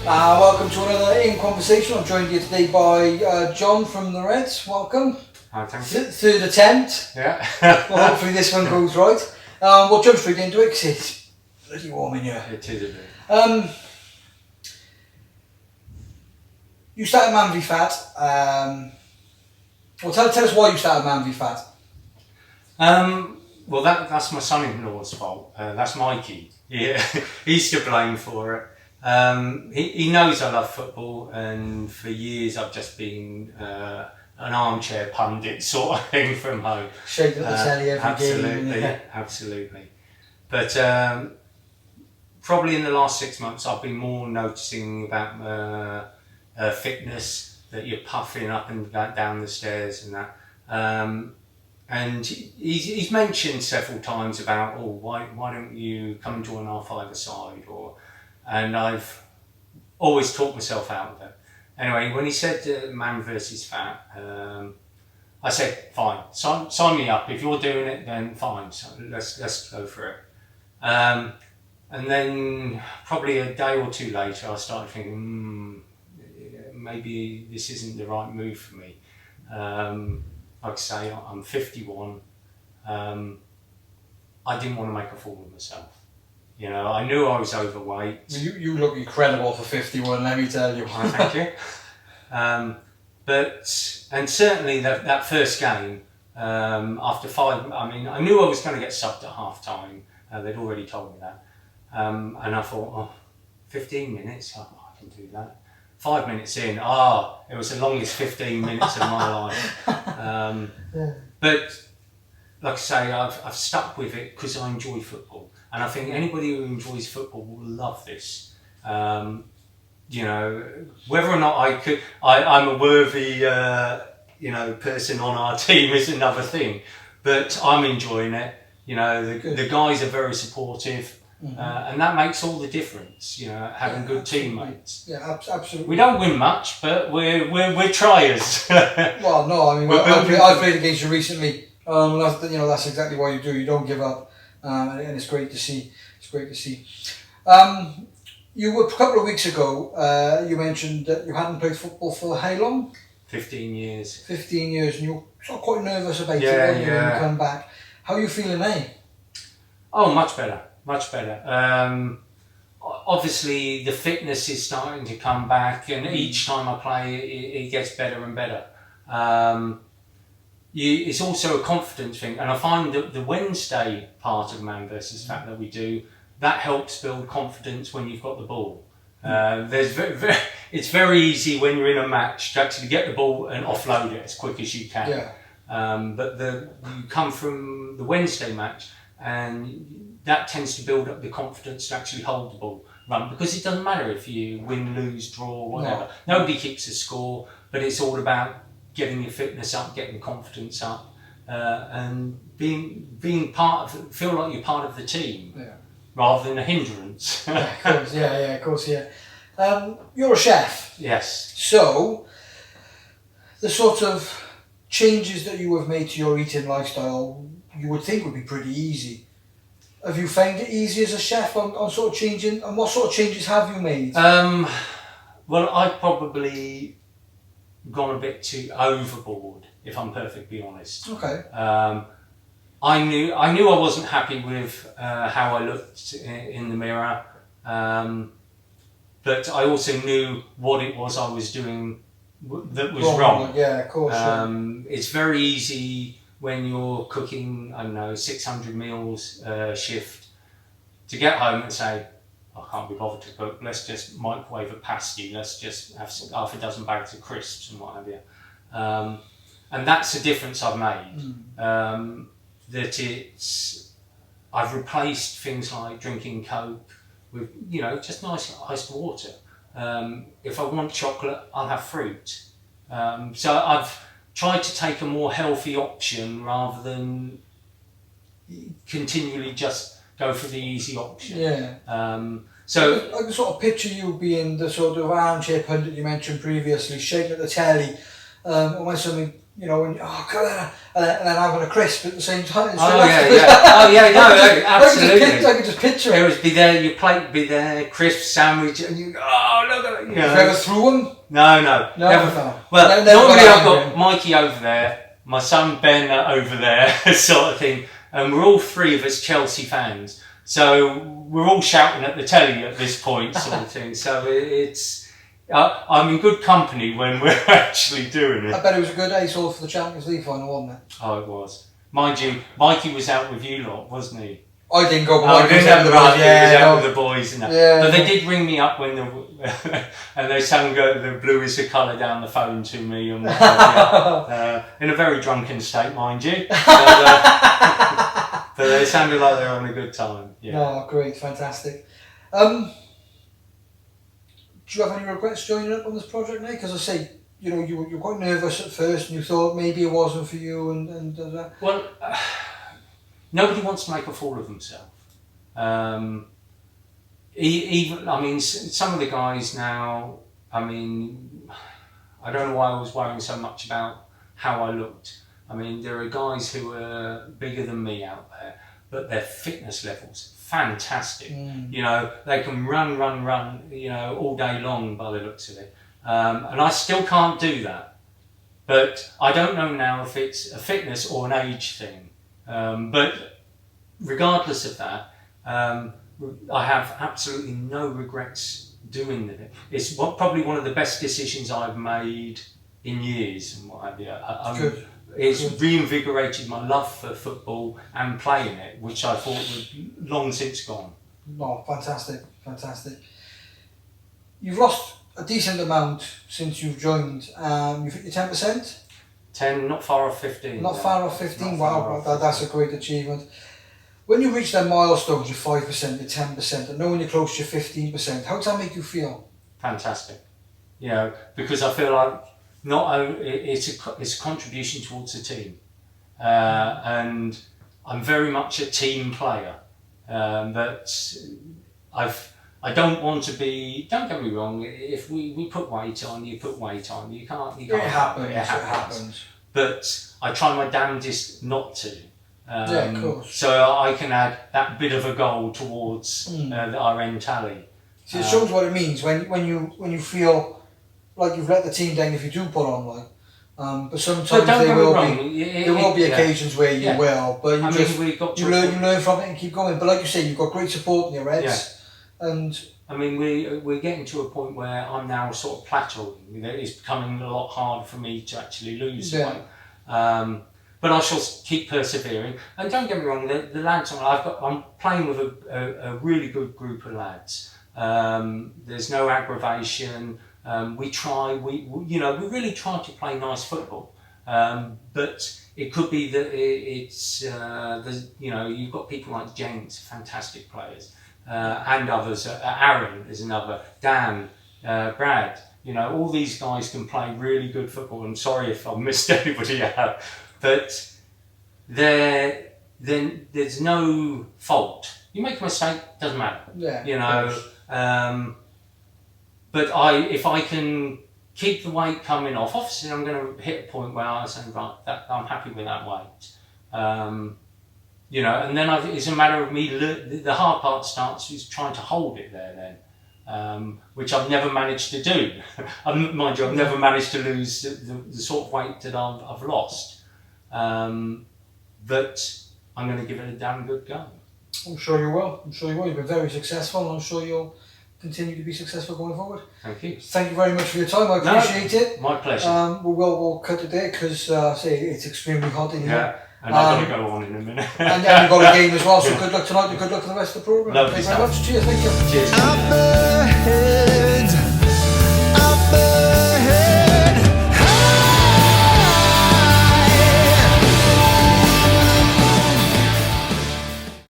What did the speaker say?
Welcome to another In Conversation. I'm joined here today by Jon from the Reds. Welcome. Thank you. Third attempt. Yeah. Well, hopefully this one goes right. We'll jump straight into it because it's bloody warm in here. It is a bit. You started MANvFAT. Well, tell us why you started MANvFAT. Well, that's my son-in-law's fault. That's Mikey. Yeah, he's to blame for it. He knows I love football, and for years I've just been an armchair pundit sort of thing from home. Shaking at the telly every game. Yeah. Absolutely. But probably in the last 6 months I've been more noticing about fitness, that you're puffing up and down the stairs and that. And he's mentioned several times about, why don't you come and join our five-a-side, and I've always talked myself out of it. Anyway, when he said man versus fat, I said, fine, sign me up. If you're doing it, then fine, so let's go for it. And then probably a day or two later, I started thinking, maybe this isn't the right move for me. Like I say, I'm 51. I didn't want to make a fool of myself. You know, I knew I was overweight. You look incredible for 51, let me tell you. Thank you. And certainly that first game, after 5, I knew I was going to get subbed at half time. They'd already told me that. And I thought, 15 minutes, I can do that. 5 minutes in, it was the longest 15 minutes of my life. But like I say, I've stuck with it because I enjoy football. And I think anybody who enjoys football will love this. You know, whether or not I'm a worthy, person on our team is another thing. But I'm enjoying it. You know, the guys are very supportive. Mm-hmm. And that makes all the difference, you know, having good teammates. Yeah, absolutely. We don't win much, but we're triers. Well, no, I played against you recently. That's exactly what you do. You don't give up, and it's great to see. It's great to see. You were a couple of weeks ago. You mentioned that you hadn't played football for how long? 15 years. 15 years, and you're sort of quite nervous about it when you come back. How are you feeling now? Oh, much better. Much better. Obviously, the fitness is starting to come back, and each time I play, it gets better and better. It's also a confidence thing, and I find that the Wednesday part of Man versus Fat that we do, that helps build confidence when you've got the ball. It's very easy when you're in a match to actually get the ball and offload it as quick as you can. Yeah. But you come from the Wednesday match, and that tends to build up the confidence to actually hold the ball, run, because it doesn't matter if you win, lose, draw, whatever. No. Nobody keeps a score, but it's all about getting your fitness up, getting confidence up, and being feel like you're part of the team, rather than a hindrance. Of course. You're a chef. Yes. So, the sort of changes that you have made to your eating lifestyle, you would think would be pretty easy. Have you found it easy as a chef on sort of changing, and what sort of changes have you made? Well, I've probably gone a bit too overboard, if I'm perfectly honest. Okay. I knew I wasn't happy with how I looked in the mirror, but I also knew what it was I was doing that was wrong. Yeah, of course. It's very easy when you're cooking, 600 meals shift, to get home and say, I can't be bothered to cook, let's just microwave a pasty, let's just have half a dozen bags of crisps and what have you. And that's the difference I've made. I've replaced things like drinking Coke with, just nice iced water. If I want chocolate, I'll have fruit. So I've tried to take a more healthy option rather than continually just go for the easy option. Yeah. So I can sort of picture you being the sort of armchair pundit you mentioned previously, shaking at the telly, when something you know, and oh god, and then having a crisp at the same time. Oh yeah, no, absolutely. I could just picture it. It would be there, your plate would be there, crisp sandwich, and you go, oh look at it. You know. Have you ever threw one? No. No. Well, normally I've got Mikey over there, my son Ben over there, sort of thing, and we're all three of us Chelsea fans, so we're all shouting at the telly at this point, sort of thing. So it's. I'm in good company when we're actually doing it. I bet it was a good ace all for the Champions League final, wasn't it? Oh, it was. Mind you, Mikey was out with you lot, wasn't he? I didn't go, but Mikey was out with the boys. Yeah, he was out with the boys and that. Yeah, but they did ring me up when and they sang "The Blue Is the Colour" down the phone to me, and in a very drunken state, mind you. But they sounded like they were having a good time. Yeah. No, great, fantastic. Do you have any regrets joining up on this project, Nick? Because I say, you know, you were quite nervous at first, and you thought maybe it wasn't for you, and well, nobody wants to make a fool of themselves. Even, I mean, some of the guys now. I mean, I don't know why I was worrying so much about how I looked. I mean, there are guys who are bigger than me out there, but their fitness levels fantastic. You know, they can run, you know, all day long by the looks of it. And I still can't do that. But I don't know now if it's a fitness or an age thing. But regardless of that, I have absolutely no regrets doing it. It's probably one of the best decisions I've made in years and what have you. It's reinvigorated my love for football and playing it, which I thought was long since gone. Oh, fantastic. You've lost a decent amount since you've joined. You've hit your 10%? 10, not far off 15. Not far off 15, wow, that's a great achievement. When you reach them milestones, your 5%, your 10%, and knowing you're close to your 15%, how does that make you feel? Fantastic. You know, because I feel like not only it's a contribution towards the team, and I'm very much a team player. That I don't want to be. Don't get me wrong. If we put weight on, you put weight on. You can't. It happens. But I try my damnedest not to. Yeah, of course. So I can add that bit of a goal towards our end tally. See, it shows what it means when you feel like you've let the team down if you do put on weight. But sometimes there will be occasions where you will, but you learn from it and keep going. But like you say, you've got great support in your heads, and I mean we're getting to a point where I'm now sort of plateauing. It's becoming a lot harder for me to actually lose weight. But I shall keep persevering. And don't get me wrong, the lads I'm playing with a really good group of lads. There's no aggravation. We really try to play nice football. But it could be that you've got people like James, fantastic players, and others. Aaron is another. Dan, Brad. You know, all these guys can play really good football. I'm sorry if I've missed anybody out, but there's no fault. You make a mistake, doesn't matter. Yeah. You know. But if I can keep the weight coming off, obviously I'm going to hit a point where I say, right, I'm happy with that weight. You know, and then it's a matter of me. The hard part starts is trying to hold it there then, which I've never managed to do. Mind you, I've never managed to lose the sort of weight that I've lost. But I'm going to give it a damn good go. I'm sure you will. You've been very successful, and I'm sure you'll continue to be successful going forward. Thank you. Thank you very much for your time. I appreciate it. My pleasure. We'll cut it there because it's extremely hot in here. Yeah, and I've got to go on in a minute. And then we've got a game as well. So good luck tonight and good luck for the rest of the programme. Lovely Thank you very much. Cheers. Thank you. Cheers.